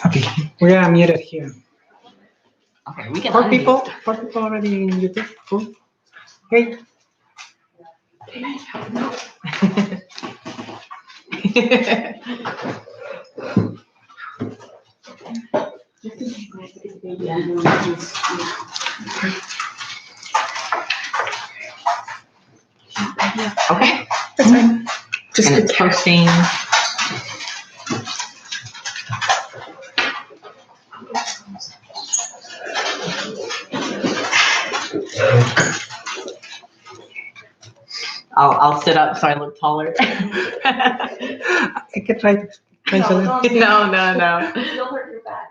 Okay, we are muted here. Okay, we can Four unmute. people already in YouTube. Cool. Okay. Okay. That's fine. Just And it's posting. I'll sit up so I look taller. I can try to cancel it. No. You'll hurt your back.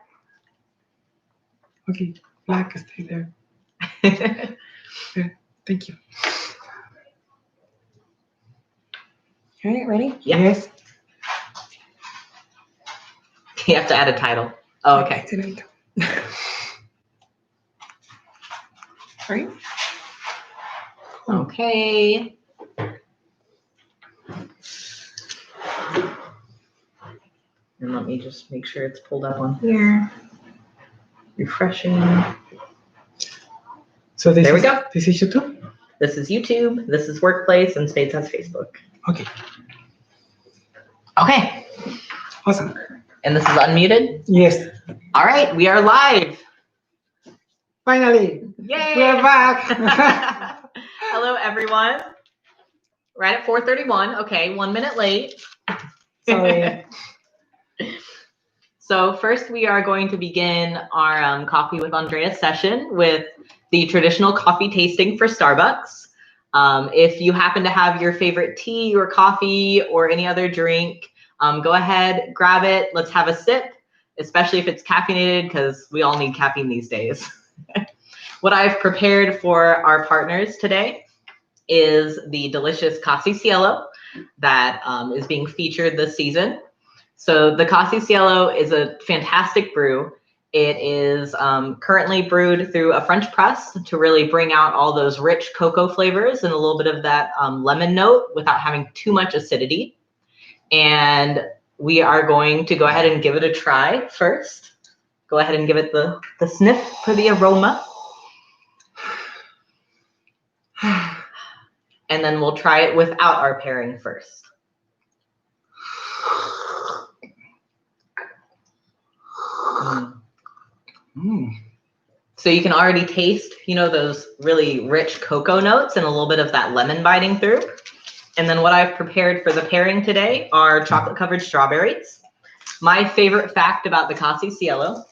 Okay, black, stay there. Yeah, thank you. Okay, ready? Yeah. Yes. You have to add a title. Oh, okay. Right? Okay. And let me just make sure it's pulled up on here. Refreshing. So There we go. This is YouTube? This is YouTube. This is Workplace, and Spades has Facebook. Okay, Okay. awesome. And this is unmuted? Yes, All right, we are live. finally, Yay! we're back. Hello, everyone. Right at 4:31. Okay, 1 minute late. Sorry. So first, we are going to begin our Coffee with Andrea session with the traditional coffee tasting for Starbucks. If you happen to have your favorite tea or coffee or any other drink, go ahead, grab it. Let's have a sip, especially if it's caffeinated, because we all need caffeine these days. What I've prepared for our partners today is the delicious Casi Cielo that is being featured this season. So the Casi Cielo is a fantastic brew. It is currently brewed through a French press to really bring out all those rich cocoa flavors and a little bit of that lemon note without having too much acidity. And we are going to go ahead and give it a try first. Go ahead and give it the sniff for the aroma. And then we'll try it without our pairing first. So you can already taste, those really rich cocoa notes and a little bit of that lemon biting through. And then what I've prepared for the pairing today are chocolate covered strawberries. My favorite fact about the Casi Cielo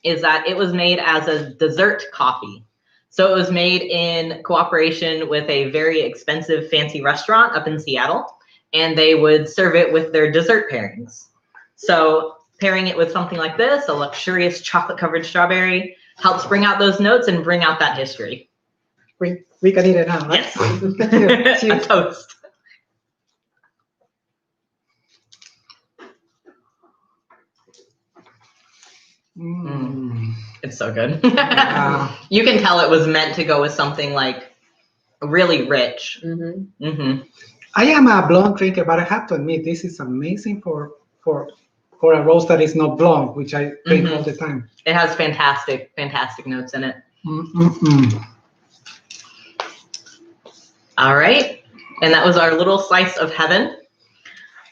is that it was made as a dessert coffee. So it was made in cooperation with a very expensive fancy restaurant up in Seattle, and they would serve it with their dessert pairings. So pairing it with something like this, a luxurious chocolate covered strawberry, helps bring out those notes and bring out that history. We can eat it now, right? Yes. A toast. It's so good. You can tell it was meant to go with something like really rich. I am a blonde drinker, but I have to admit this is amazing for a roast that is not blonde, which I drink all the time. It has fantastic notes in it. All right, and that was our little slice of heaven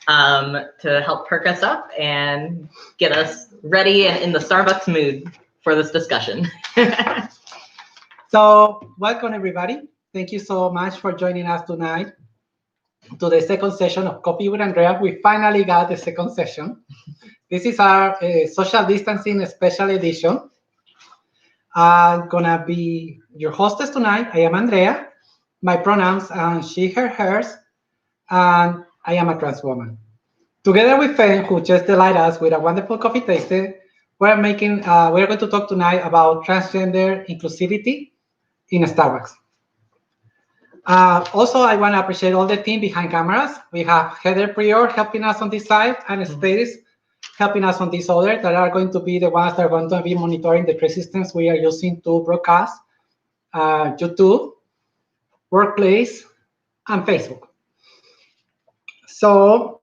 to help perk us up and get us ready and in the Starbucks mood for this discussion. So welcome everybody. Thank you so much for joining us tonight to the second session of Coffee with Andrea. We finally got the second session. This is our social distancing special edition. I'm gonna be your hostess tonight. I am Andrea. My pronouns are she, her, hers, and I am a trans woman. Together with Fen, who just delighted us with a wonderful coffee tasting, we're going to talk tonight about transgender inclusivity in Starbucks. Also, I want to appreciate all the team behind cameras. We have Heather Prior helping us on this side and Spades helping us on this other, that are going to be the ones that are going to be monitoring the three systems we are using to broadcast YouTube, Workplace, and Facebook. So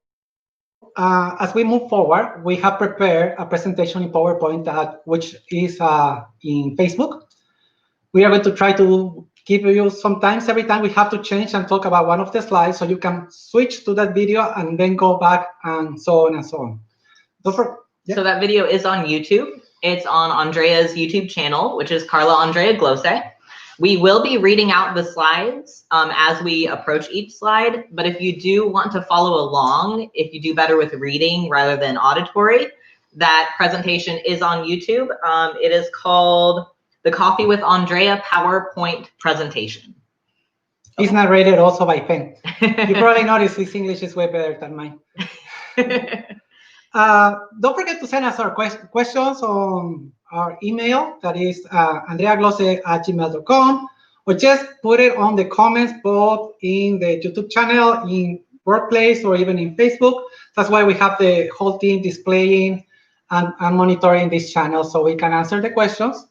as we move forward, we have prepared a presentation in PowerPoint which is in Facebook. We are going to try to give you sometimes every time we have to change and talk about one of the slides, so you can switch to that video and then go back and so on and so on. So that video is on YouTube. It's on Andrea's YouTube channel, which is Carla Andrea Glose. We will be reading out the slides as we approach each slide, but if you do want to follow along, if you do better with reading rather than auditory, that presentation is on YouTube. It is called the Coffee with Andrea PowerPoint presentation. It's narrated also by Pen. You probably noticed his English is way better than mine. Don't forget to send us our questions on our email, that is andreaglose@gmail.com, or just put it on the comments both in the YouTube channel, in Workplace, or even in Facebook. That's why we have the whole team displaying and monitoring this channel so we can answer the questions.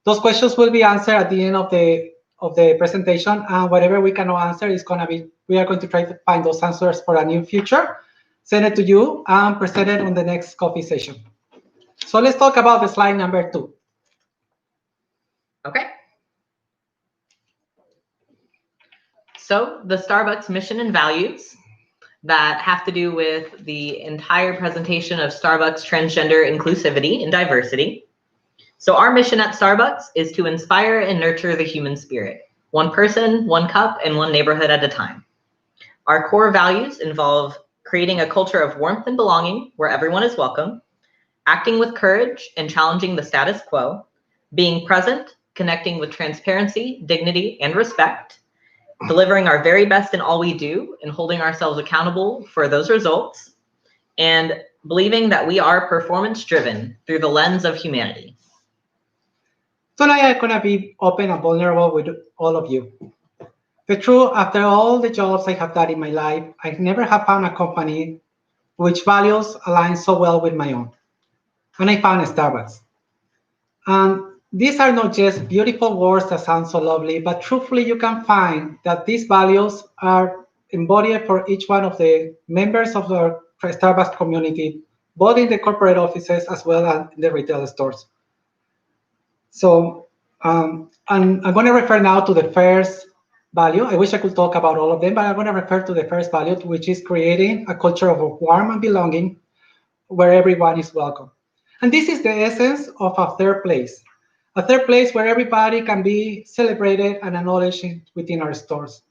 Those questions will be answered at the end of the presentation, and whatever we cannot answer is going to be, we are going to try to find those answers for a new future, send it to you, and present it on the next coffee session. So let's talk about the slide number 2. Okay. So the Starbucks mission and values that have to do with the entire presentation of Starbucks transgender inclusivity and diversity. So our mission at Starbucks is to inspire and nurture the human spirit, one person, one cup, and one neighborhood at a time. Our core values involve creating a culture of warmth and belonging where everyone is welcome, acting with courage and challenging the status quo, being present, connecting with transparency, dignity, and respect, delivering our very best in all we do and holding ourselves accountable for those results, and believing that we are performance-driven through the lens of humanity. Tonight I'm going to be open and vulnerable with all of you. The truth, after all the jobs I have done in my life, I never have found a company which values align so well with my own. And I found Starbucks. And these are not just beautiful words that sound so lovely, but truthfully you can find that these values are embodied for each one of the members of the Starbucks community, both in the corporate offices as well as in the retail stores. So I'm going to refer now to the first value. I wish I could talk about all of them, but I'm going to refer to the first value, which is creating a culture of warmth and belonging where everyone is welcome. And this is the essence of a third place where everybody can be celebrated and acknowledged within our stores.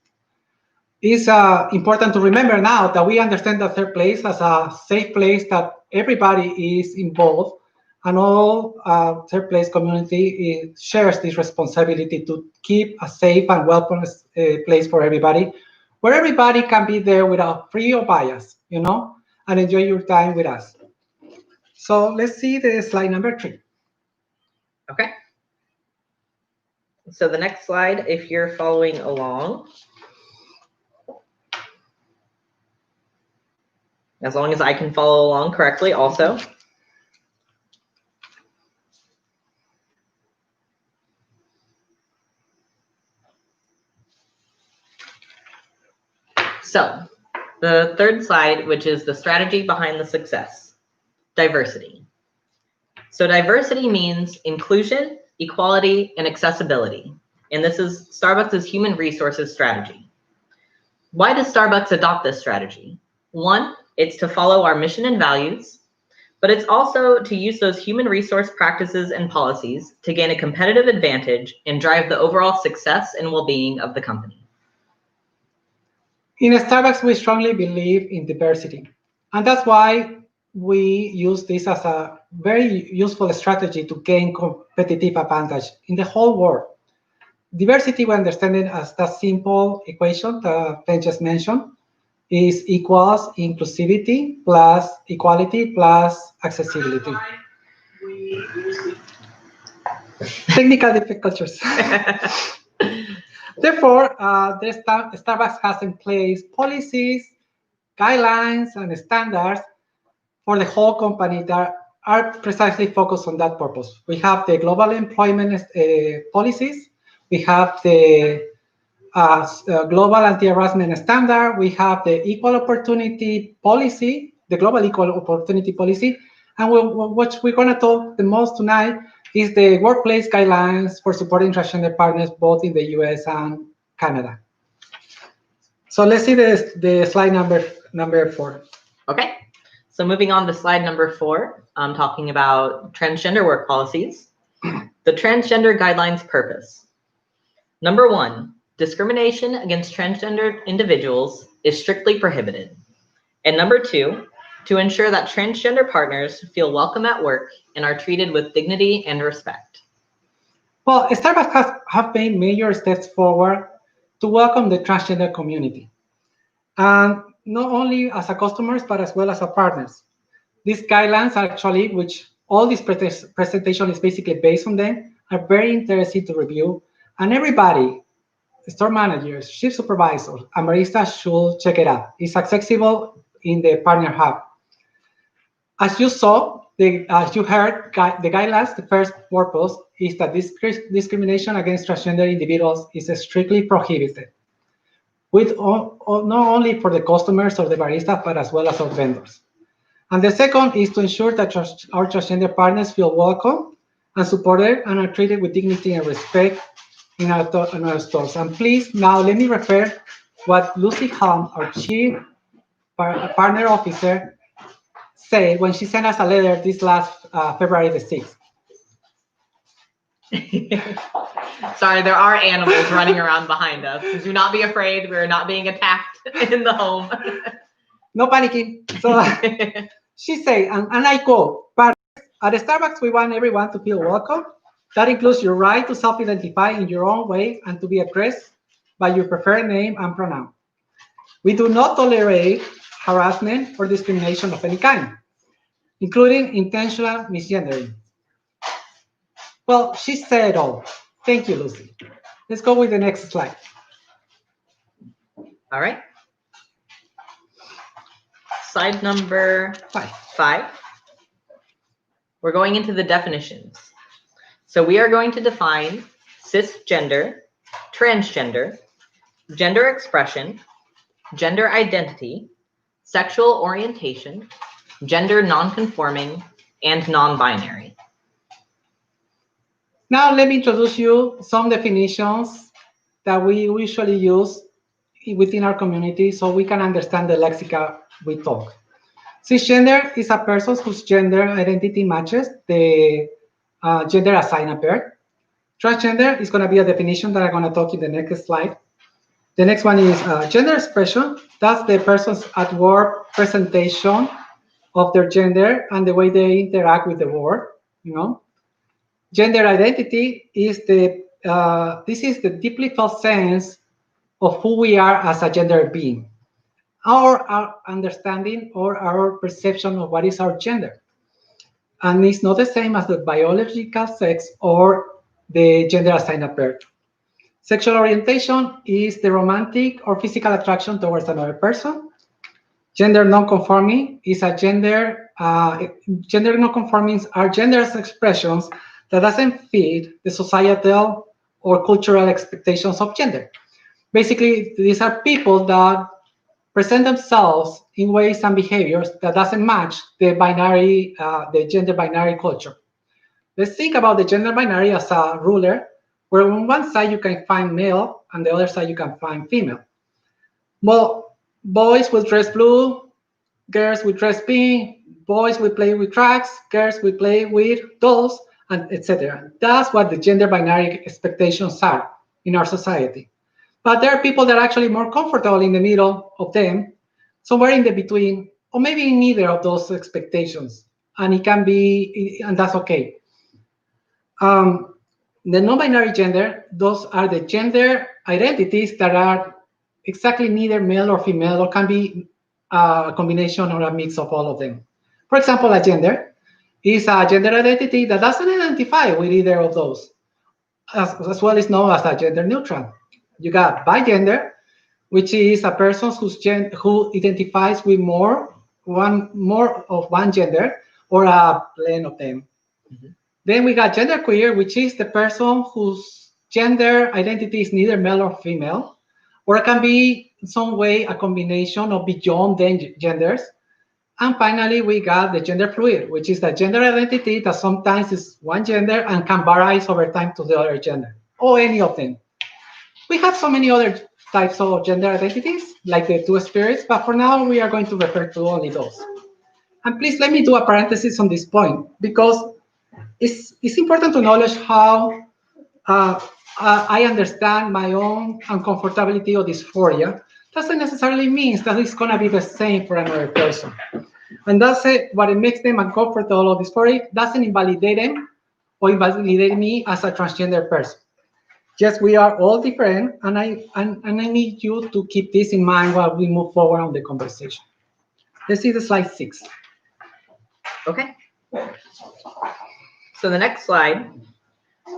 It's important to remember now that we understand the third place as a safe place that everybody is involved, and all third place community shares this responsibility to keep a safe and welcome place for everybody, where everybody can be there without free or bias, and enjoy your time with us. So let's see the slide number 3. Okay. So the next slide, if you're following along, as long as I can follow along correctly also. So the third slide, which is the strategy behind the success, diversity. So diversity means inclusion, equality, and accessibility. And this is Starbucks' human resources strategy. Why does Starbucks adopt this strategy? One, it's to follow our mission and values, but it's also to use those human resource practices and policies to gain a competitive advantage and drive the overall success and well-being of the company. In Starbucks, we strongly believe in diversity, and that's why we use this as a very useful strategy to gain competitive advantage in the whole world. Diversity, we understand it as that simple equation that Ben just mentioned, is equals inclusivity plus equality plus accessibility. Technical difficulties. Therefore, Starbucks has in place policies, guidelines, and standards for the whole company that are precisely focused on that purpose. We have the global employment policies. We have the global anti-harassment standard. We have the equal opportunity policy, the global equal opportunity policy. And what we're going to talk the most tonight is the workplace guidelines for supporting transgender partners both in the US and Canada. So let's see the slide number 4. Okay, so moving on to slide number 4, I'm talking about transgender work policies. The transgender guidelines purpose. Number 1, discrimination against transgender individuals is strictly prohibited. And number 2, to ensure that transgender partners feel welcome at work and are treated with dignity and respect. Well, Starbucks have made major steps forward to welcome the transgender community, and not only as a customers, but as well as a partners. These guidelines actually, which all this presentation is basically based on them, are very interesting to review, and everybody, store managers, shift supervisors, and baristas should check it out. It's accessible in the Partner Hub. As you saw, as you heard, the guidelines, the first purpose is that discrimination against transgender individuals is strictly prohibited, with not only for the customers or the baristas, but as well as our vendors. And the second is to ensure that our transgender partners feel welcome and supported and are treated with dignity and respect in our stores. And please, now let me refer what Lucy Helm, our Chief Partner Officer, said when she sent us a letter this last February the 6th. Sorry, there are animals running around behind us. Do not be afraid. We're not being attacked in the home. No panicking. So she said, and I quote, "But at Starbucks, we want everyone to feel welcome. That includes your right to self-identify in your own way and to be addressed by your preferred name and pronoun. We do not tolerate harassment or discrimination of any kind, including intentional misgendering." Well, she said it all. Thank you, Lucy. Let's go with the next slide. All right. Slide number 5. We're going into the definitions. So we are going to define cisgender, transgender, gender expression, gender identity, sexual orientation, gender nonconforming, and non-binary. Now let me introduce you some definitions that we usually use within our community so we can understand the lexica we talk. Cisgender is a person whose gender identity matches the gender assigned at birth. Transgender is going to be a definition that I'm going to talk in the next slide. The next one is gender expression. That's the person's at work presentation of their gender and the way they interact with the world. Gender identity is this is the deeply felt sense of who we are as a gender being, our understanding or our perception of what is our gender. And it's not the same as the biological sex or the gender assigned at birth. Sexual orientation is the romantic or physical attraction towards another person. Gender nonconforming is a gender nonconformings are gender expressions that doesn't fit the societal or cultural expectations of gender. Basically, these are people that present themselves in ways and behaviors that doesn't match the gender binary culture. Let's think about the gender binary as a ruler, where on one side you can find male and the other side you can find female. Well, boys will dress blue, girls will dress pink, boys will play with tracks, girls will play with dolls, and etc. That's what the gender binary expectations are in our society. But there are people that are actually more comfortable in the middle of them, somewhere in the between, or maybe in neither of those expectations. And it can be, and that's okay. The non-binary gender, those are the gender identities that are exactly neither male or female, or can be a combination or a mix of all of them. For example, a gender is a gender identity that doesn't identify with either of those, as well as known as a gender neutral. You got bigender, which is a person who identifies with more of one gender or a blend of them. Mm-hmm. Then we got genderqueer, which is the person whose gender identity is neither male or female, or it can be in some way a combination of beyond genders. And finally, we got the gender fluid, which is the gender identity that sometimes is one gender and can vary over time to the other gender, or any of them. We have so many other types of gender identities, like the two spirits, but for now, we are going to refer to only those. And please let me do a parenthesis on this point, because it's important to acknowledge how uh, I understand my own uncomfortability or dysphoria. Doesn't necessarily mean that it's going to be the same for another person. And that's it, what it makes them uncomfortable or dysphoric doesn't invalidate them or invalidate me as a transgender person. Yes, we are all different, and I need you to keep this in mind while we move forward on the conversation. Let's see the slide 6. Okay. So the next slide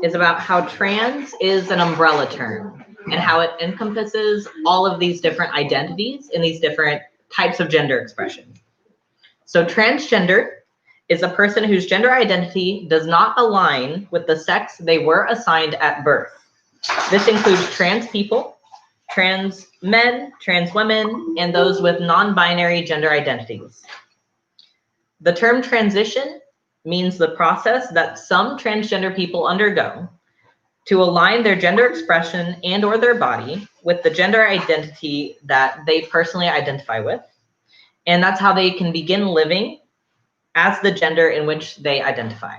is about how trans is an umbrella term and how it encompasses all of these different identities and these different types of gender expression. So transgender is a person whose gender identity does not align with the sex they were assigned at birth. This includes trans people, trans men, trans women, and those with non-binary gender identities. The term transition means the process that some transgender people undergo to align their gender expression and or their body with the gender identity that they personally identify with. And that's how they can begin living as the gender in which they identify.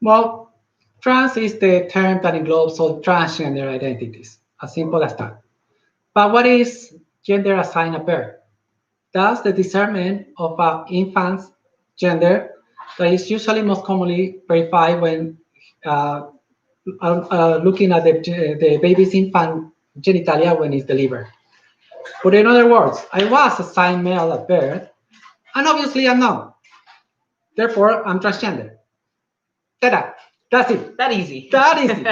Well, trans is the term that englobes all transgender identities, as simple as that. But what is gender assigned at birth? That's the discernment of an infant's gender that is usually most commonly verified when looking at the baby's infant genitalia when it's delivered. But in other words, I was assigned male at birth, and obviously I'm not. Therefore, I'm transgender. Ta-da! That's it. That easy. That easy.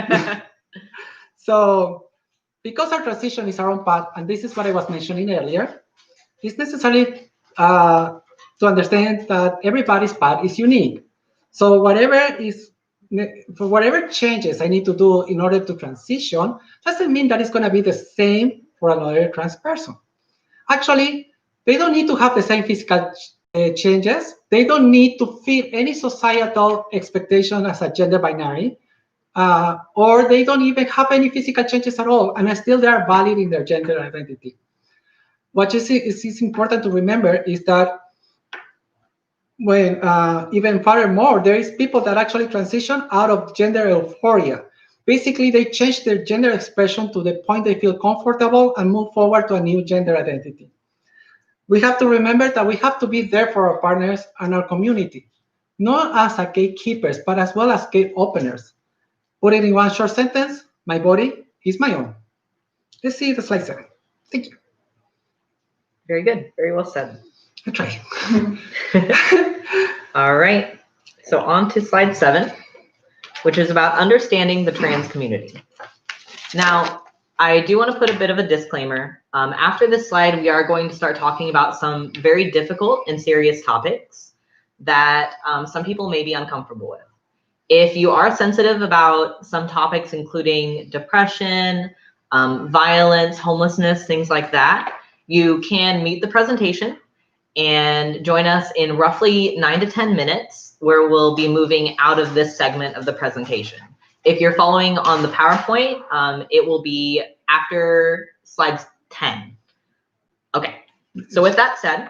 So, because our transition is our own path, and this is what I was mentioning earlier, it's necessary to understand that everybody's path is unique. So for whatever changes I need to do in order to transition, doesn't mean that it's going to be the same for another trans person. Actually, they don't need to have the same physical changes. They don't need to fit any societal expectation as a gender binary, or they don't even have any physical changes at all, and still they are valid in their gender identity. What is important to remember is that when even furthermore, there is people that actually transition out of gender euphoria. Basically, they change their gender expression to the point they feel comfortable and move forward to a new gender identity. We have to remember that we have to be there for our partners and our community, not as a gatekeepers, but as well as gate openers. Put it in one short sentence, my body is my own. Let's see the slide 7. Thank you. Very good. Very well said. I try. All right. So on to slide 7, which is about understanding the trans community. Now, I do want to put a bit of a disclaimer. After this slide, we are going to start talking about some very difficult and serious topics that some people may be uncomfortable with. If you are sensitive about some topics, including depression, violence, homelessness, things like that, you can meet the presentation and join us in roughly 9 to 10 minutes, where we'll be moving out of this segment of the presentation. If you're following on the PowerPoint, it will be after slides 10. Okay, so with that said,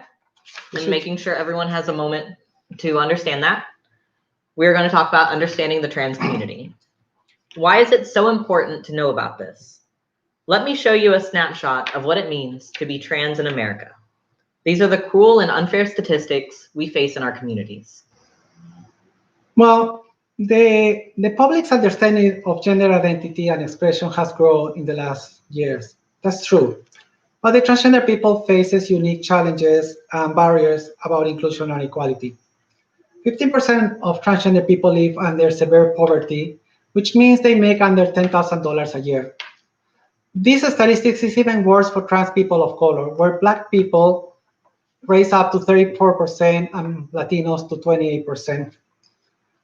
and making sure everyone has a moment to understand that, we're going to talk about understanding the trans community. Why is it so important to know about this? Let me show you a snapshot of what it means to be trans in America. These are the cruel and unfair statistics we face in our communities. Well, the public's understanding of gender identity and expression has grown in the last years. That's true. But the transgender people faces unique challenges and barriers about inclusion and equality. 15% of transgender people live under severe poverty, which means they make under $10,000 a year. This statistics is even worse for trans people of color, where Black people raise up to 34% and Latinos to 28%.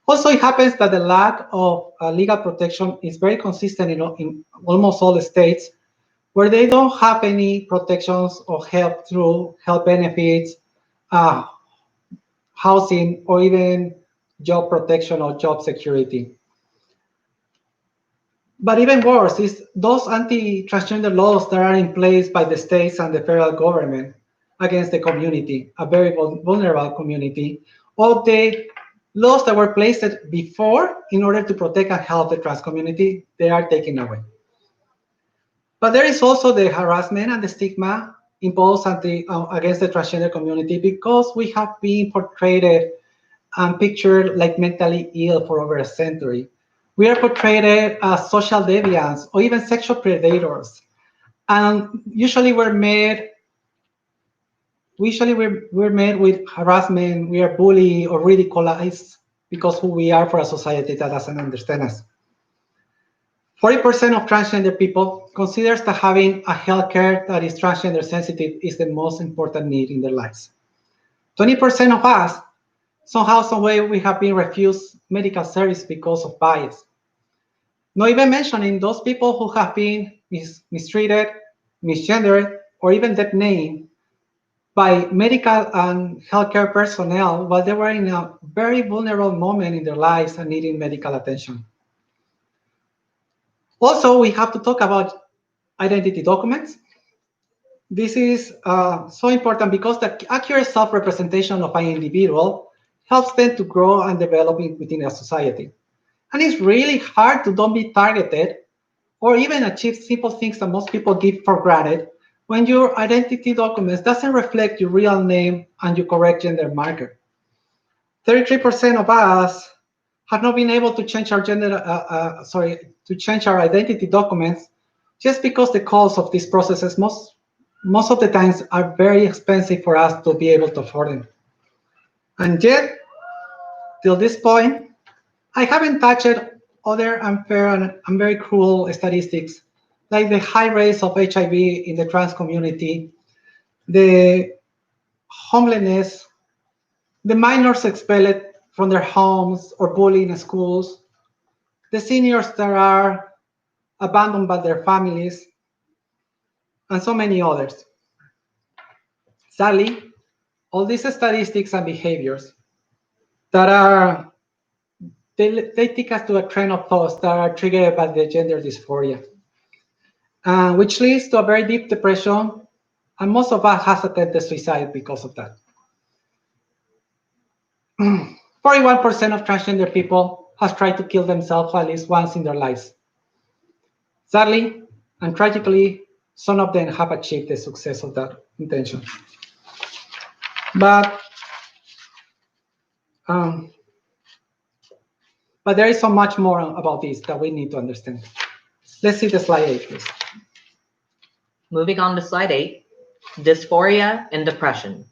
Also, it happens that the lack of legal protection is very consistent in almost all the states, where they don't have any protections or help through health benefits, uh, housing, or even job protection or job security. But even worse is those anti-transgender laws that are in place by the states and the federal government against the community, a very vulnerable community, or the laws that were placed before in order to protect and help the trans community, they are taken away. But there is also the harassment and the stigma imposed against the transgender community because we have been portrayed and pictured like mentally ill for over a century. We are portrayed as social deviants or even sexual predators. And we're made with harassment, we are bullied or ridiculed because who we are for a society that doesn't understand us. 40% of transgender people considers that having a healthcare that is transgender sensitive is the most important need in their lives. 20% of us, somehow, some way, we have been refused medical service because of bias. Not even mentioning those people who have been mistreated, misgendered, or even denamed by medical and healthcare personnel while they were in a very vulnerable moment in their lives and needing medical attention. Also, we have to talk about identity documents. This is so important because the accurate self-representation of an individual helps them to grow and develop within a society. And it's really hard to don't be targeted or even achieve simple things that most people give for granted when your identity documents doesn't reflect your real name and your correct gender marker. 33% of us have not been able to change our to change our identity documents just because the cost of these processes most of the times are very expensive for us to be able to afford them. And yet, till this point, I haven't touched other unfair and very cruel statistics, like the high rates of HIV in the trans community, the homelessness, the minors expelled from their homes or bullied in schools, the seniors that are abandoned by their families, and so many others. Sadly, all these statistics and behaviors that are they take us to a train of thoughts that are triggered by the gender dysphoria, which leads to a very deep depression, and most of us has attempted suicide because of that. 41% of transgender people has tried to kill themselves at least once in their lives. Sadly and tragically, some of them have achieved the success of that intention. But there is so much more about this that we need to understand. Let's see the slide 8, please. Moving on to slide 8, dysphoria and depression.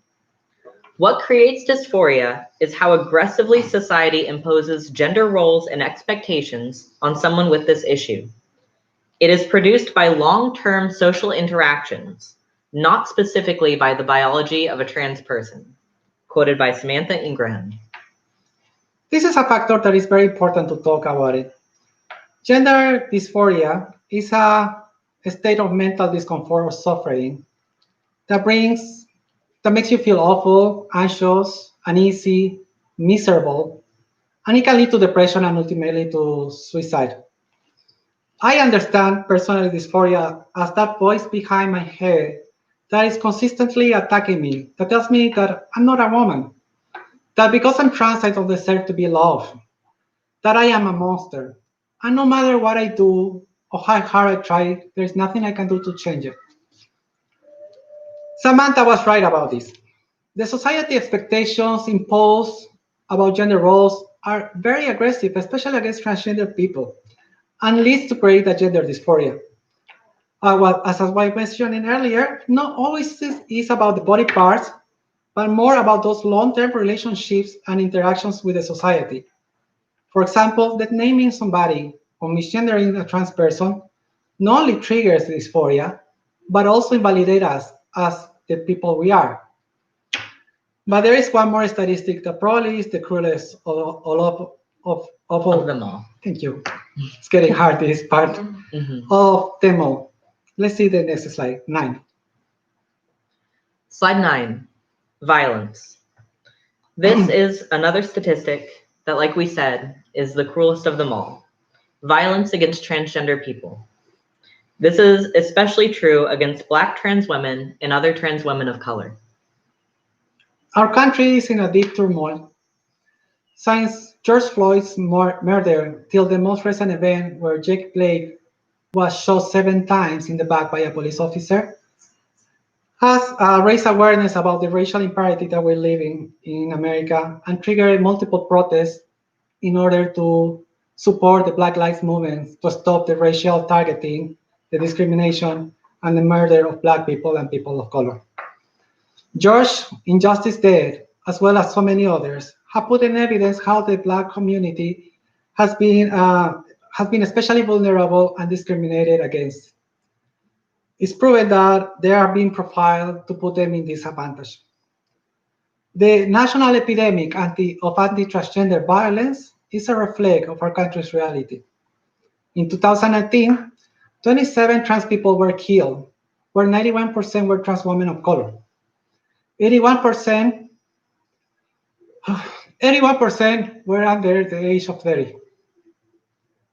What creates dysphoria is how aggressively society imposes gender roles and expectations on someone with this issue. It is produced by long-term social interactions, not specifically by the biology of a trans person. Quoted by Samantha Ingraham. This is a factor that is very important to talk about it. Gender dysphoria is a state of mental discomfort or suffering that makes you feel awful, anxious, uneasy, miserable, and it can lead to depression and ultimately to suicide. I understand personal dysphoria as that voice behind my head that is consistently attacking me, that tells me that I'm not a woman, that because I'm trans, I don't deserve to be loved, that I am a monster, and no matter what I do or how hard I try, there's nothing I can do to change it. Samantha was right about this. The society expectations imposed about gender roles are very aggressive, especially against transgender people, and leads to create a gender dysphoria. Well, as I was mentioning earlier, not always is about the body parts, but more about those long-term relationships and interactions with the society. For example, that naming somebody or misgendering a trans person not only triggers dysphoria, but also invalidates us as the people we are. But there is one more statistic that probably is the cruelest Of them all. Thank you. It's getting hard, this part of them all. Let's see the next slide, 9. Slide 9. Violence. This is another statistic that, like we said, is the cruelest of them all. Violence against transgender people. This is especially true against Black trans women and other trans women of color. Our country is in a deep turmoil. Since George Floyd's murder till the most recent event where Jake Blake was shot 7 times in the back by a police officer, has raised awareness about the racial imperative that we're living in America and triggered multiple protests in order to support the Black Lives Movement to stop the racial targeting, the discrimination, and the murder of Black people and people of color. George Injustice Dead, as well as so many others, have put in evidence how the Black community has been especially vulnerable and discriminated against. It's proven that they are being profiled to put them in disadvantage. The national epidemic of anti-transgender violence is a reflection of our country's reality. In 2019, 27 trans people were killed, where 91% were trans women of color. 81% were under the age of 30.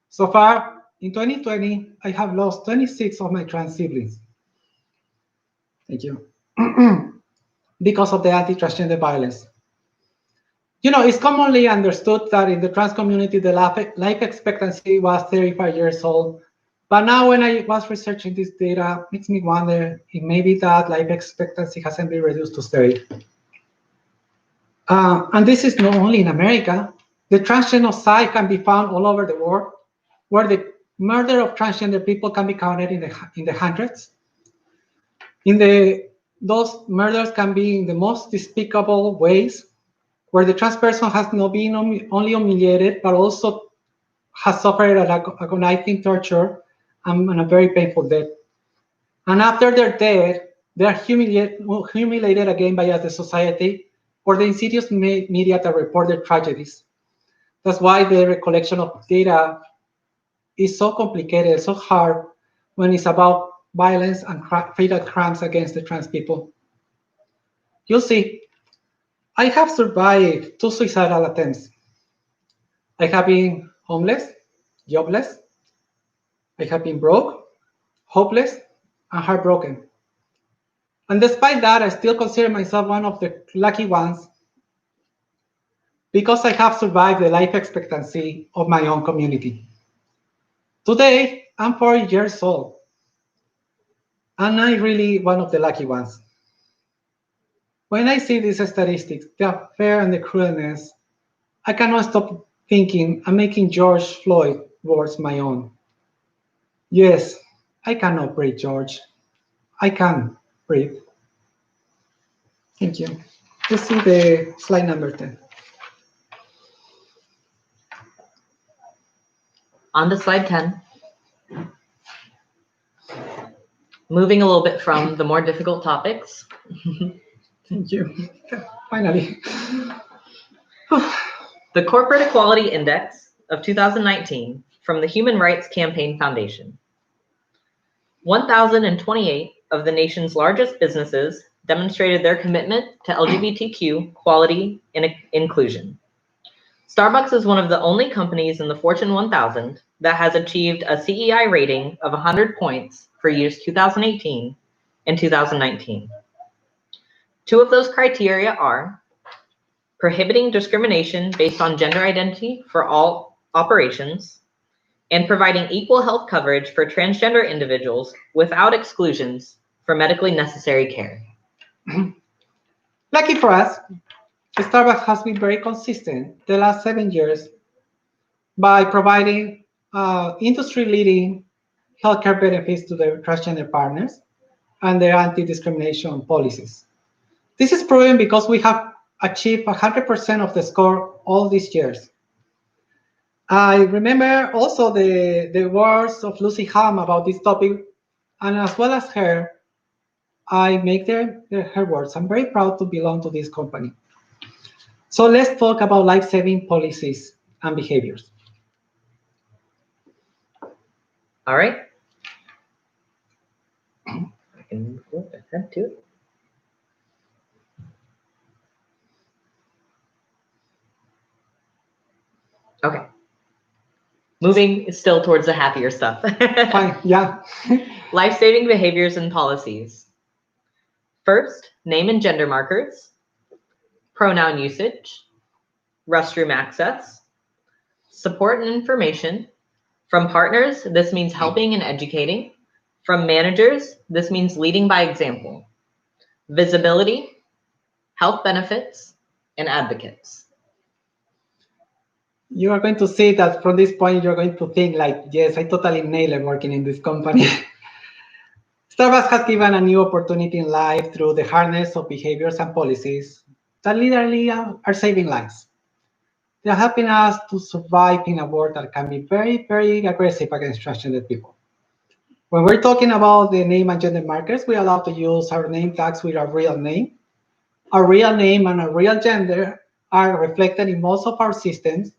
So far, in 2020, I have lost 26 of my trans siblings. Thank you. Because of the anti-transgender violence. You know, it's commonly understood that in the trans community, the life expectancy was 35 years old. But now when I was researching this data, it makes me wonder if maybe that life expectancy hasn't been reduced to 30. And this is not only in America. The transgenocide can be found all over the world, where the murder of transgender people can be counted in the hundreds. Those murders can be in the most despicable ways, where the trans person has not been only humiliated, but also has suffered agonizing torture and a very painful death. And after their death, they are humiliated again by the society or the insidious media that report their tragedies. That's why the recollection of data is so complicated, so hard when it's about violence and fatal crimes against the trans people. You'll see, I have survived 2 suicidal attempts. I have been homeless, jobless. I have been broke, hopeless, and heartbroken. And despite that, I still consider myself one of the lucky ones because I have survived the life expectancy of my own community. Today, I'm 40 years old, and I'm really one of the lucky ones. When I see these statistics, the affair and the cruelness, I cannot stop thinking and making George Floyd words my own. Yes, I cannot breathe, George. I can breathe. Thank you. Let's see the slide number 10. On to slide 10. Moving a little bit from the more difficult topics. Thank you. Finally. The Corporate Equality Index of 2019 from the Human Rights Campaign Foundation. 1,028 of the nation's largest businesses demonstrated their commitment to LGBTQ equality and inclusion. Starbucks is one of the only companies in the Fortune 1000 that has achieved a CEI rating of 100 points for years 2018 and 2019. 2 of those criteria are prohibiting discrimination based on gender identity for all operations and providing equal health coverage for transgender individuals without exclusions for medically necessary care. Lucky for us, Starbucks has been very consistent the last 7 years by providing industry-leading healthcare benefits to their transgender partners and their anti-discrimination policies. This is proven because we have achieved 100% of the score all these years. I remember also the words of Lucy Ham about this topic, and as well as her, I make her words. I'm very proud to belong to this company. So let's talk about life-saving policies and behaviors. All right. I can move ahead to it. Okay. Moving still towards the happier stuff. Fine, yeah. Life-saving behaviors and policies. First, name and gender markers, pronoun usage, restroom access, support and information. From partners, this means helping and educating. From managers, this means leading by example. Visibility, health benefits, and advocates. You are going to see that from this point, you're going to think like, yes, I totally nailed it working in this company. Starbucks has given a new opportunity in life through the harness of behaviors and policies that literally are saving lives. They're helping us to survive in a world that can be very, very aggressive against transgender people. When we're talking about the name and gender markers, we're allowed to use our name tags with our real name. Our real name and our real gender are reflected in most of our systems,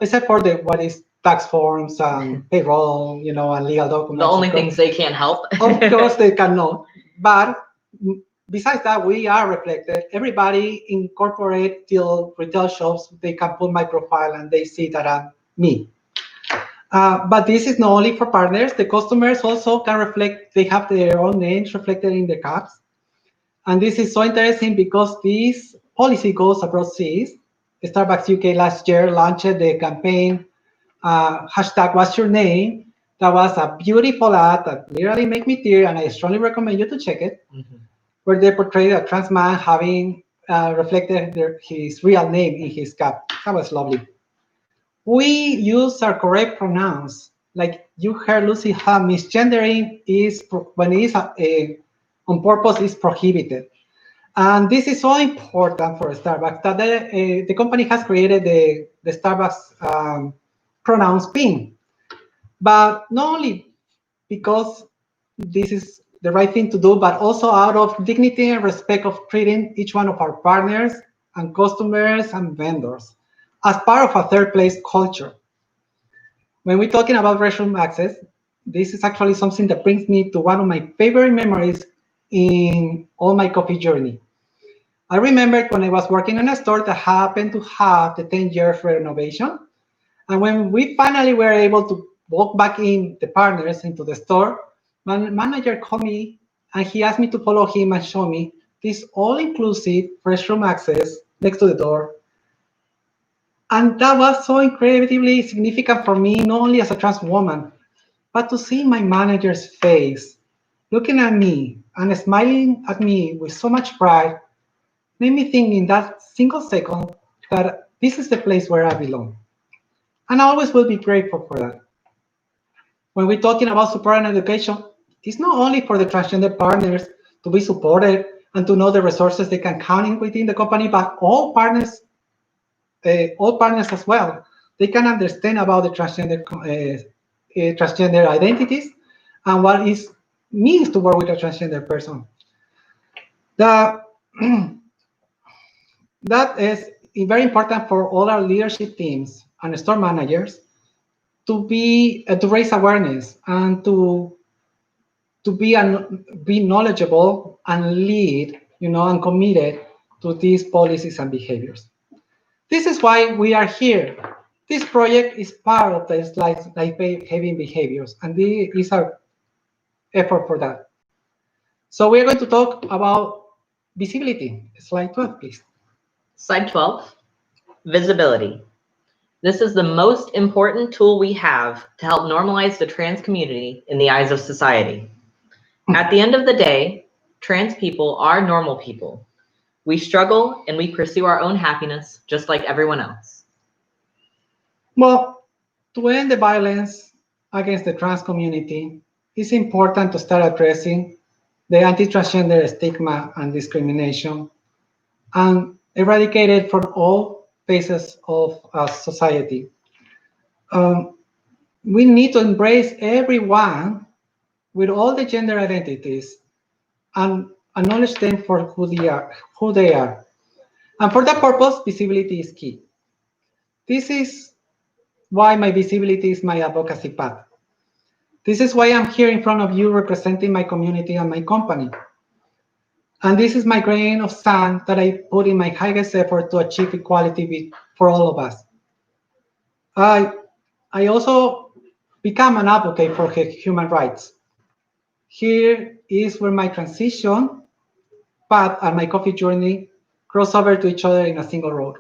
except for what is tax forms and payroll, and legal documents. The only things they can't help. Of course, they cannot. But besides that, we are reflected. Everybody incorporate till retail shops, they can put my profile and they see that I'm me. But this is not only for partners. The customers also can reflect, they have their own names reflected in the cards. And this is so interesting because this policy goes across seas. Starbucks UK last year launched the campaign, hashtag what's your name. That was a beautiful ad that literally made me tear, and I strongly recommend you to check it, where they portrayed a trans man having reflected his real name in his cap. That was lovely. We use our correct pronouns. Like you heard Lucy, how misgendering is, when it is on purpose, is prohibited. And this is so important for Starbucks that the company has created the Starbucks pronouns pin. But not only because this is the right thing to do, but also out of dignity and respect of treating each one of our partners and customers and vendors as part of a third place culture. When we're talking about restroom access, this is actually something that brings me to one of my favorite memories in all my coffee journey. I remember when I was working in a store that happened to have the 10-year renovation. And when we finally were able to walk back in the partners into the store, my manager called me and he asked me to follow him and show me this all-inclusive restroom access next to the door. And that was so incredibly significant for me, not only as a trans woman, but to see my manager's face looking at me and smiling at me with so much pride made me think in that single second that this is the place where I belong. And I always will be grateful for that. When we're talking about support and education, it's not only for the transgender partners to be supported and to know the resources they can count in within the company, but all partners as well. They can understand about the transgender identities and what it means to work with a transgender person. That is very important for all our leadership teams and store managers to raise awareness and to be knowledgeable and lead, and committed to these policies and behaviors. This is why we are here. This project is part of the life-saving behaviors, and this is our effort for that. So we are going to talk about visibility. Slide 12, please. Slide 12, visibility. This is the most important tool we have to help normalize the trans community in the eyes of society. At the end of the day, trans people are normal people. We struggle and we pursue our own happiness just like everyone else. Well, to end the violence against the trans community, it's important to start addressing the anti-transgender stigma and discrimination and eradicate it from all phases of society. We need to embrace everyone with all the gender identities and acknowledge them for who they are. And for that purpose, visibility is key. This is why my visibility is my advocacy path. This is why I'm here in front of you representing my community and my company. And this is my grain of sand that I put in my highest effort to achieve equality for all of us. I also become an advocate for human rights. Here is where my transition path and my coffee journey cross over to each other in a single road.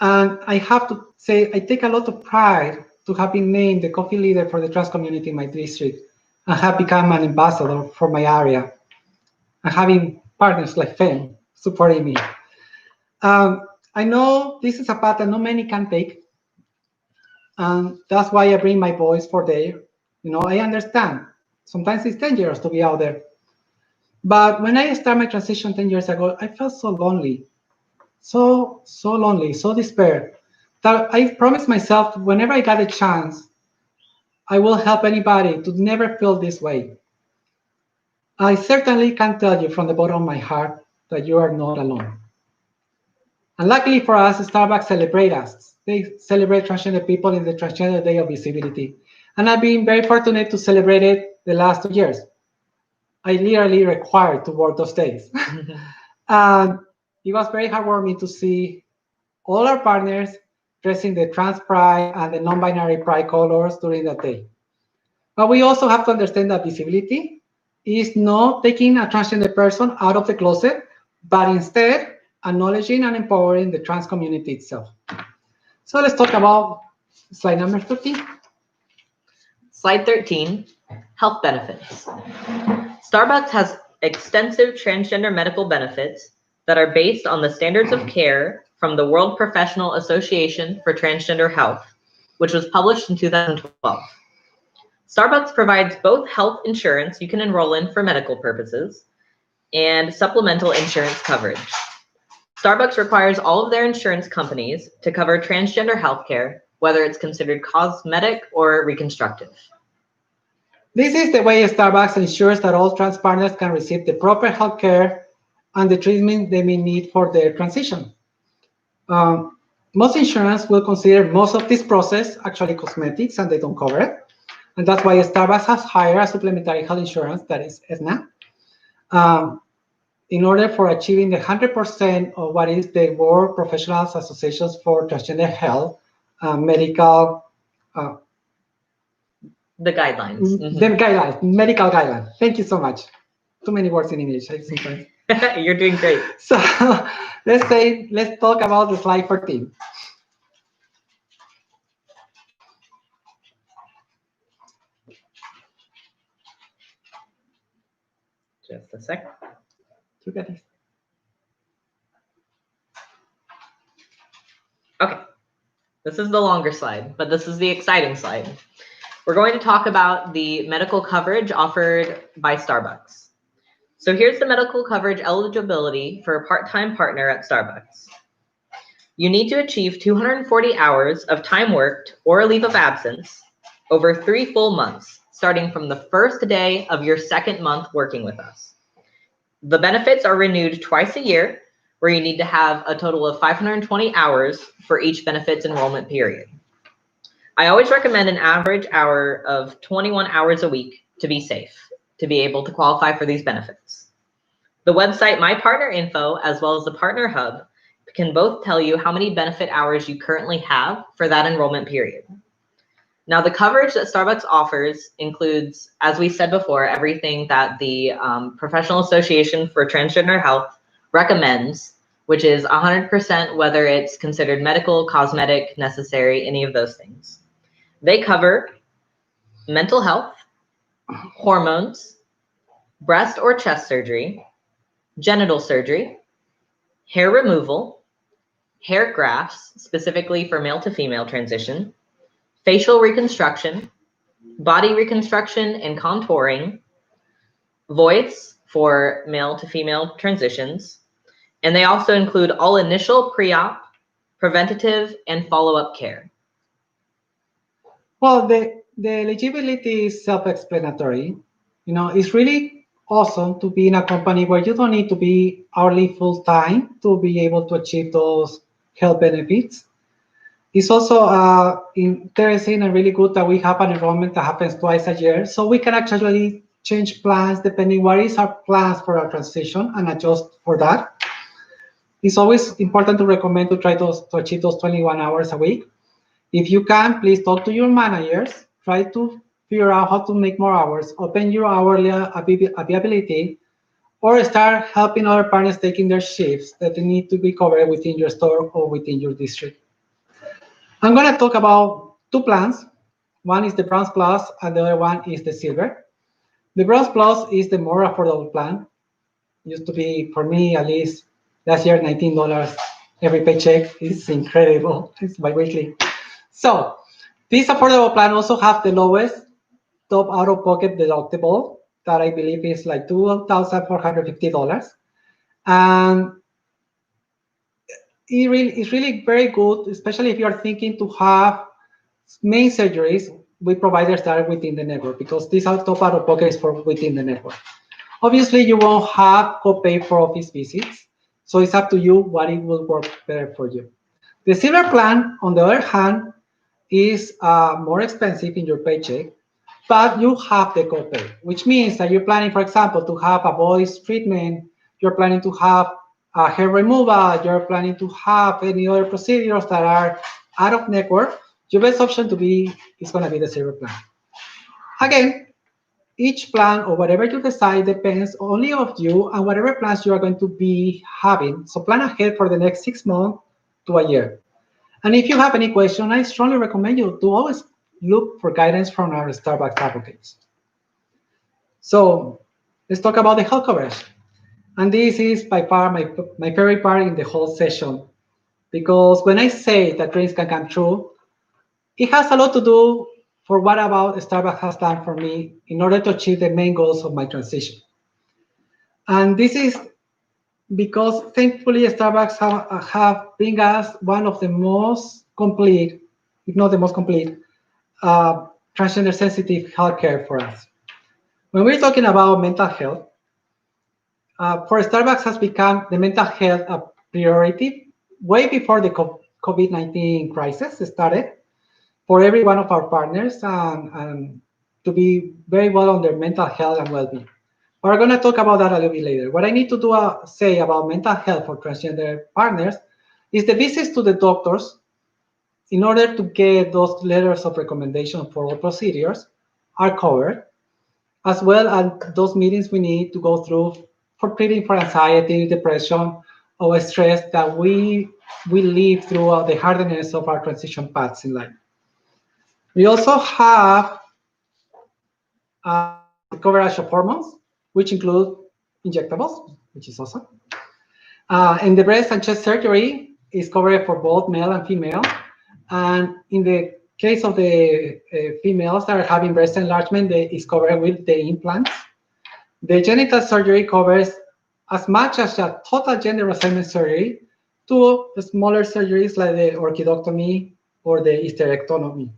And I have to say, I take a lot of pride to have been named the coffee leader for the trans community in my district and have become an ambassador for my area and having partners like FEM supporting me. I know this is a path that not many can take, and that's why I bring my voice for there. I understand. Sometimes it's dangerous to be out there. But when I started my transition 10 years ago, I felt so lonely, so lonely, so despair, that I promised myself whenever I got a chance, I will help anybody to never feel this way. I certainly can tell you from the bottom of my heart that you are not alone. And luckily for us, Starbucks celebrate us. They celebrate transgender people in the Transgender Day of Visibility. And I've been very fortunate to celebrate it the last 2 years. I literally required to work those days. And it was very heartwarming to see all our partners dressing the trans pride and the non-binary pride colors during that day. But we also have to understand that visibility is not taking a transgender person out of the closet, but instead acknowledging and empowering the trans community itself. So let's talk about slide number 13. Slide 13, health benefits. Starbucks has extensive transgender medical benefits that are based on the standards of care from the World Professional Association for Transgender Health, which was published in 2012. Starbucks provides both health insurance you can enroll in for medical purposes and supplemental insurance coverage. Starbucks requires all of their insurance companies to cover transgender healthcare, whether it's considered cosmetic or reconstructive. This is the way Starbucks ensures that all trans partners can receive the proper health care and the treatment they may need for their transition. Most insurance will consider most of this process actually cosmetics and they don't cover it. And that's why Starbucks has hired a supplementary health insurance that is Aetna. In order for achieving the 100% of what is the World Professionals Associations for Transgender Health medical the guidelines. The guidelines, medical guidelines. Thank you so much. Too many words in English, I sometimes. You're doing great. So let's talk about the slide 14. Just a sec. You got this. Okay, this is the longer slide, but this is the exciting slide. We're going to talk about the medical coverage offered by Starbucks. So here's the medical coverage eligibility for a part-time partner at Starbucks. You need to achieve 240 hours of time worked or a leave of absence over 3 full months, starting from the first day of your second month working with us. The benefits are renewed twice a year, where you need to have a total of 520 hours for each benefits enrollment period. I always recommend an average hour of 21 hours a week to be safe, to be able to qualify for these benefits. The website My Partner Info, as well as the Partner Hub, can both tell you how many benefit hours you currently have for that enrollment period. Now, the coverage that Starbucks offers includes, as we said before, everything that the Professional Association for Transgender Health recommends, which is 100% whether it's considered medical, cosmetic, necessary, any of those things. They cover mental health, hormones, breast or chest surgery, genital surgery, hair removal, hair grafts, specifically for male to female transition, facial reconstruction, body reconstruction and contouring, voice for male to female transitions, and they also include all initial pre-op, preventative, and follow-up care. Well, the eligibility is self-explanatory. It's really awesome to be in a company where you don't need to be hourly full-time to be able to achieve those health benefits. It's also interesting and really good that we have an enrollment that happens twice a year, so we can actually change plans depending what is our plans for our transition and adjust for that. It's always important to recommend to try to achieve those 21 hours a week. If you can, please talk to your managers. Try to figure out how to make more hours, open your hourly availability, or start helping other partners taking their shifts that they need to be covered within your store or within your district. I'm going to talk about two plans. One is the Bronze Plus, and the other one is the Silver. The Bronze Plus is the more affordable plan. It used to be, for me at least, last year, $19 every paycheck. It's incredible. It's biweekly. So this affordable plan also has the lowest top out-of-pocket deductible that I believe is like $2,450. And it's really very good, especially if you're thinking to have main surgeries with providers that are within the network, because this top out-of-pocket is for within the network. Obviously, you won't have copay for office visits, so it's up to you what it will work better for you. The Silver plan, on the other hand, is more expensive in your paycheck, but you have the copay, which means that you're planning, for example, to have a voice treatment, you're planning to have a hair removal, you're planning to have any other procedures that are out of network, your best option to be is going to be the Silver plan. Again, each plan or whatever you decide depends only of you and whatever plans you are going to be having. So plan ahead for the next 6 months to a year. And if you have any question, I strongly recommend you to always look for guidance from our Starbucks advocates. So let's talk about the health coverage. And this is by far my favorite part in the whole session, because when I say that dreams can come true, it has a lot to do for what about Starbucks has done for me in order to achieve the main goals of my transition. And this is because thankfully Starbucks have bring us one of the most complete, if not the most complete, transgender sensitive healthcare for us. When we're talking about mental health, for Starbucks has become the mental health a priority way before the COVID-19 crisis started for every one of our partners and to be very well on their mental health and well-being. We're going to talk about that a little bit later. What I need to say about mental health for transgender partners is the visits to the doctors in order to get those letters of recommendation for all procedures are covered, as well as those meetings we need to go through for treating for anxiety, depression, or stress that we live throughout the hardness of our transition paths in life. We also have the coverage of hormones, which include injectables, which is awesome. And the breast and chest surgery is covered for both male and female. And in the case of the females that are having breast enlargement, they is covered with the implants. The genital surgery covers as much as a total gender reassignment surgery to smaller surgeries like the orchidectomy or the hysterectomy.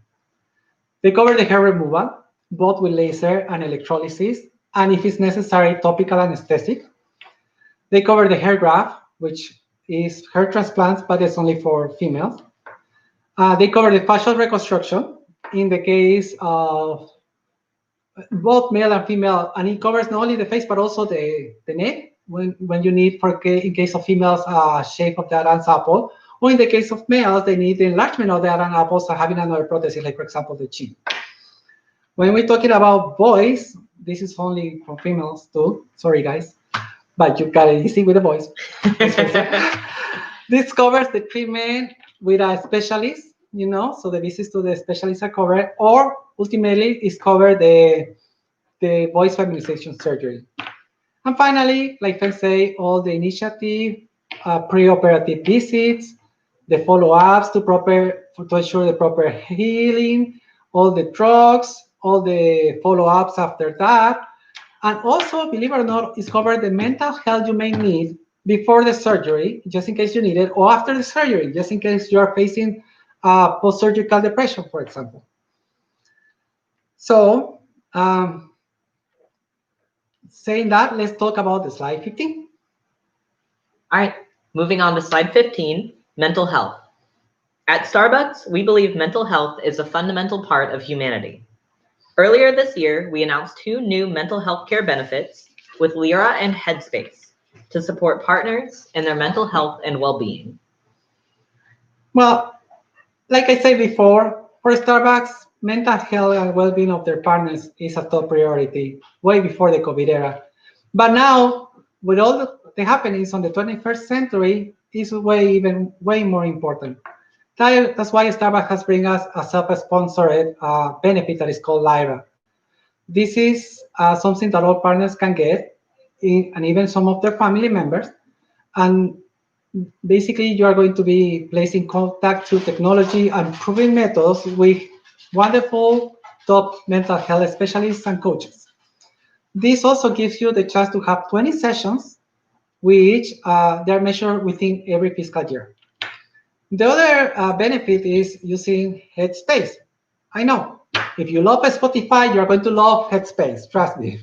They cover the hair removal, both with laser and electrolysis, and if it's necessary, topical anesthetic. They cover the hair graft, which is hair transplants, but it's only for females. They cover the facial reconstruction in the case of both male and female, and it covers not only the face but also the neck when you need, in case of females, shape of the Adam's apple, or in the case of males, they need the enlargement of the Adam's apples and having another prosthesis, like for example the chin. When we're talking about boys, this is only for females too. Sorry guys, but you got it easy with the boys. This covers the treatment with a specialist, so the visits to the specialist are covered, or ultimately is covered the voice feminization surgery. And finally, like I say, all the initiative, pre-operative visits, the follow-ups to ensure the proper healing, all the drugs, all the follow-ups after that. And also, believe it or not, is covered the mental health you may need before the surgery, just in case you need it, or after the surgery, just in case you are facing post-surgical depression, for example. So, saying that, let's talk about the slide 15. All right, moving on to slide 15, mental health. At Starbucks, we believe mental health is a fundamental part of humanity. Earlier this year, we announced 2 new mental health care benefits with Lyra and Headspace to support partners in their mental health and well-being. Well, Like I said before, for Starbucks, mental health and well-being of their partners is a top priority, way before the COVID era. But now, with all the happenings on the 21st century, is way more important. That's why Starbucks has bring us a self-sponsored benefit that is called Lyra. This is something that all partners can get, and even some of their family members. And basically, you are going to be placed in contact through technology and proven methods with wonderful top mental health specialists and coaches. This also gives you the chance to have 20 sessions, which they're measured within every fiscal year. The other benefit is using Headspace. I know, if you love Spotify, you're going to love Headspace, trust me.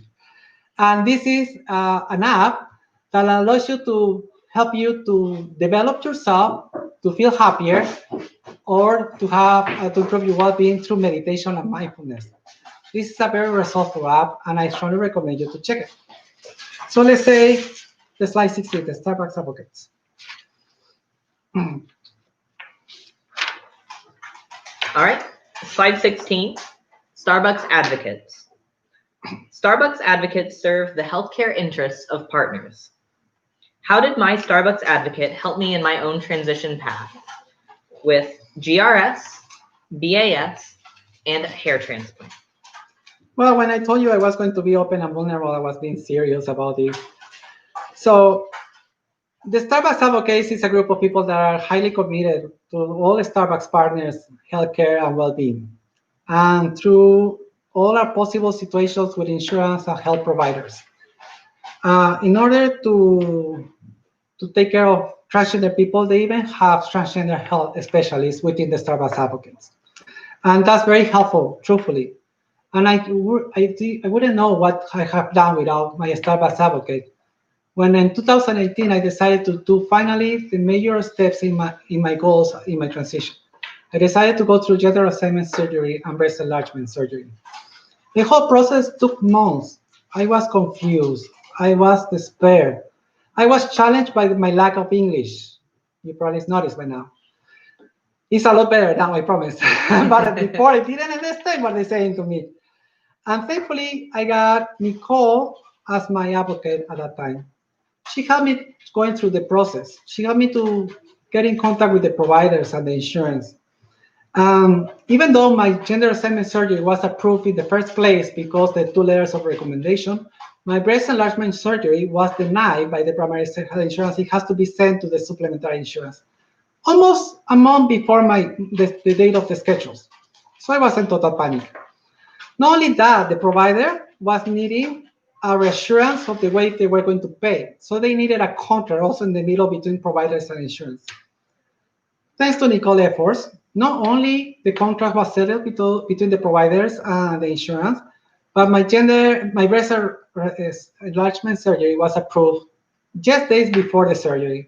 And this is an app that allows you to help you to develop yourself, to feel happier, or to have to improve your well-being through meditation and mindfulness. This is a very resourceful app, and I strongly recommend you to check it. So let's say the slide 16, the Starbucks advocates. All right, slide 16, Starbucks advocates. Starbucks advocates serve the healthcare interests of partners. How did my Starbucks advocate help me in my own transition path with GRS, BAS, and hair transplant? Well, when I told you I was going to be open and vulnerable, I was being serious about this. So the Starbucks Advocates is a group of people that are highly committed to all Starbucks partners' healthcare and well-being, and through all our possible situations with insurance and health providers. In order to take care of transgender people, they even have transgender health specialists within the Starbucks Advocates. And that's very helpful, truthfully. And I wouldn't know what I have done without my Starbucks Advocate. When in 2018, I decided to do finally the major steps in my goals in my transition. I decided to go through gender assignment surgery and breast enlargement surgery. The whole process took months. I was confused. I was despaired. I was challenged by my lack of English. You probably noticed by now. It's a lot better now, I promise. But before, I didn't understand what they're saying to me. And thankfully, I got Nicole as my advocate at that time. She helped me going through the process. She helped me to get in contact with the providers and the insurance. Even though my gender assignment surgery was approved in the first place because the 2 letters of recommendation, my breast enlargement surgery was denied by the primary health insurance. It has to be sent to the supplementary insurance almost a month before the date of the schedules. So I was in total panic. Not only that, the provider was needing a reassurance of the way they were going to pay. So they needed a contract also in the middle between providers and insurance. Thanks to Nicole's efforts, not only the contract was settled between the providers and the insurance, but my breast enlargement surgery was approved just days before the surgery.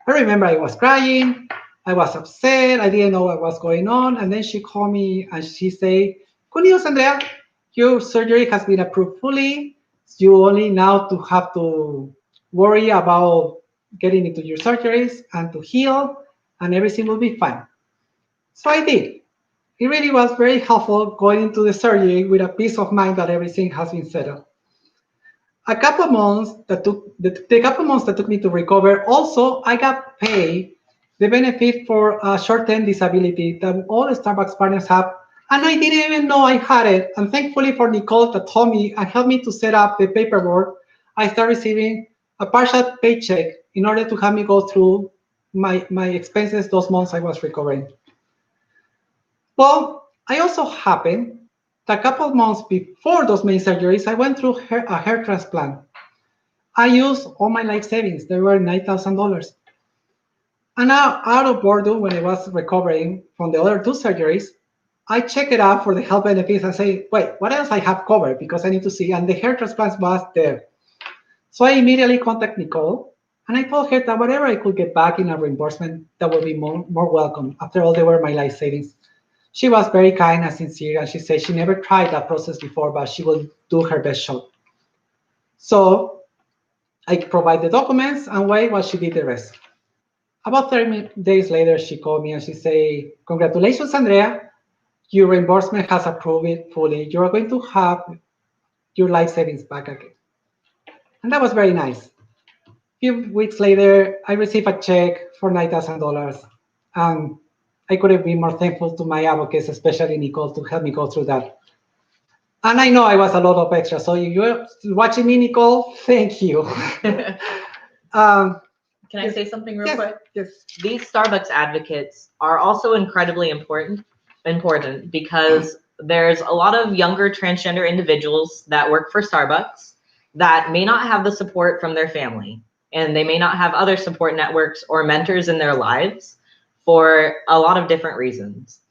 I remember I was crying, I was upset, I didn't know what was going on, and then she called me and she said, "Good news, Andrea, your surgery has been approved fully. You only now have to worry about getting into your surgeries and to heal, and everything will be fine." So I did. It really was very helpful going into the surgery with a peace of mind that everything has been settled. The couple months that took me to recover, also I got paid the benefit for a short-term disability that all Starbucks partners have, and I didn't even know I had it. And thankfully for Nicole that told me and helped me to set up the paperwork, I started receiving a partial paycheck in order to help me go through my expenses those months I was recovering. Well, I also happened that a couple of months before those main surgeries, I went through a hair transplant. I used all my life savings. They were $9,000. And now, out of boredom, when I was recovering from the other 2 surgeries, I check it out for the health benefits and say, wait, what else I have covered? Because I need to see. And the hair transplant was there. So I immediately contacted Nicole, and I told her that whatever I could get back in a reimbursement, that would be more welcome. After all, they were my life savings. She was very kind and sincere, and she said she never tried that process before, but she will do her best shot. So I provide the documents and wait while she did the rest. About 30 days later, she called me and she said, "Congratulations, Andrea. Your reimbursement has approved it fully. You are going to have your life savings back again." And that was very nice. A few weeks later, I received a check for $9,000. And I couldn't be more thankful to my advocates, especially Nicole, to help me go through that. And I know I was a lot of extra. So if you're watching me, Nicole, thank you. Can I say something real yes, quick? Yes. These Starbucks advocates are also incredibly important because there's a lot of younger transgender individuals that work for Starbucks that may not have the support from their family, and they may not have other support networks or mentors in their lives for a lot of different reasons.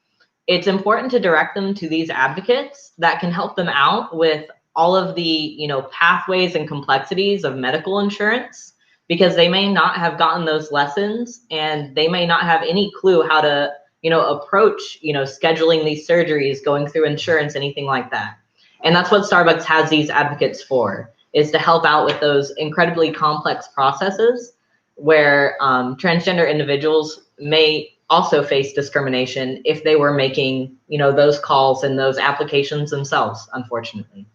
It's important to direct them to these advocates that can help them out with all of the, pathways and complexities of medical insurance, because they may not have gotten those lessons and they may not have any clue how to, approach, scheduling these surgeries, going through insurance, anything like that. And that's what Starbucks has these advocates for, is to help out with those incredibly complex processes where transgender individuals may also face discrimination if they were making, those calls and those applications themselves, unfortunately.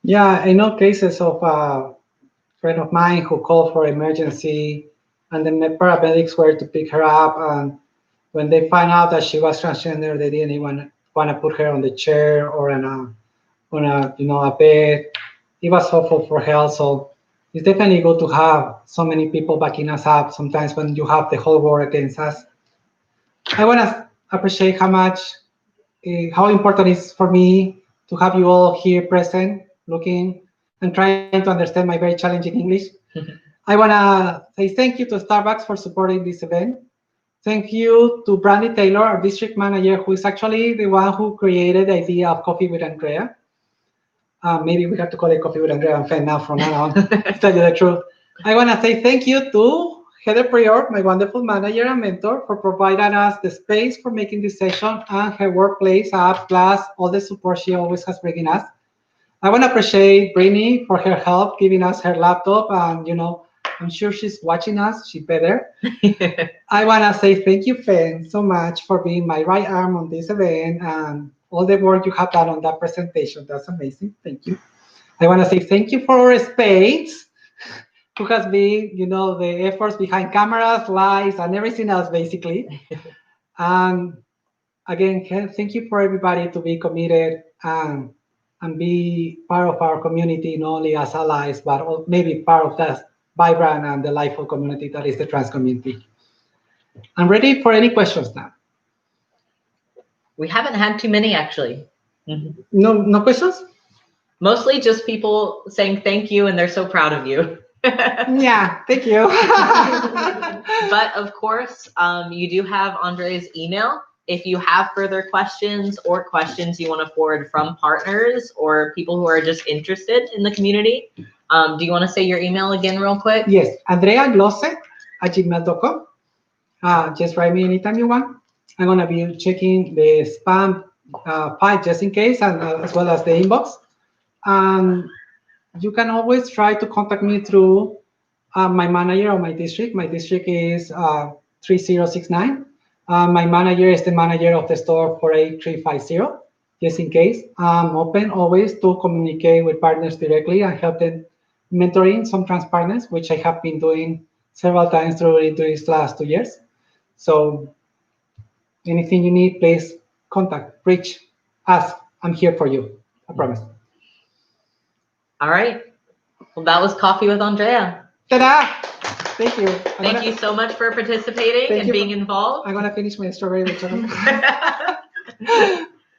Yeah, I know cases of a friend of mine who called for emergency, and then the paramedics were to pick her up, and when they find out that she was transgender, they didn't even want to put her on the chair or on a bed. It was awful for her. So it's definitely good to have so many people backing us up sometimes when you have the whole world against us. I want to appreciate how important it is for me to have you all here present, looking and trying to understand my very challenging English. I want to say thank you to Starbucks for supporting this event. Thank you to Brandy Taylor, our district manager, who is actually the one who created the idea of Coffee with Andrea. Maybe we have to call it Coffee with Andrea and Fan now from now on, to tell you the truth. I want to say thank you to Heather Prior, my wonderful manager and mentor, for providing us the space for making this session, and her workplace, app, class, all the support she always has bringing us. I want to appreciate Brittany for her help giving us her laptop, and I'm sure she's watching us. She better. I want to say thank you, Fen, so much for being my right arm on this event and all the work you have done on that presentation. That's amazing. Thank you. I want to say thank you for our space, who has been, the efforts behind cameras, lights, and everything else, basically. And again, thank you for everybody to be committed and be part of our community, not only as allies, but maybe part of that vibrant and delightful community that is the trans community. I'm ready for any questions now. We haven't had too many, actually. No questions? Mostly just people saying thank you and they're so proud of you. Yeah, thank you. But of course, you do have Andrea's email. If you have further questions or questions you want to forward from partners or people who are just interested in the community, do you want to say your email again real quick? Yes, andreaglose@gmail.com. Just write me anytime you want. I'm going to be checking the spam file just in case, and as well as the inbox. You can always try to contact me through my manager or my district. My district is 3069. My manager is the manager of the store 48350, just in case. I'm open always to communicate with partners directly and help them mentoring some trans partners, which I have been doing several times during these last 2 years. So anything you need, please contact, reach, ask. I'm here for you. I promise. All right. Well, that was Coffee with Andrea. Ta-da! Thank you. Thank you so much for participating and being involved. I'm going to finish my strawberry with chocolate.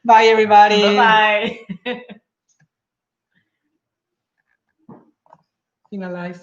Bye, everybody. Bye-bye. Finalize.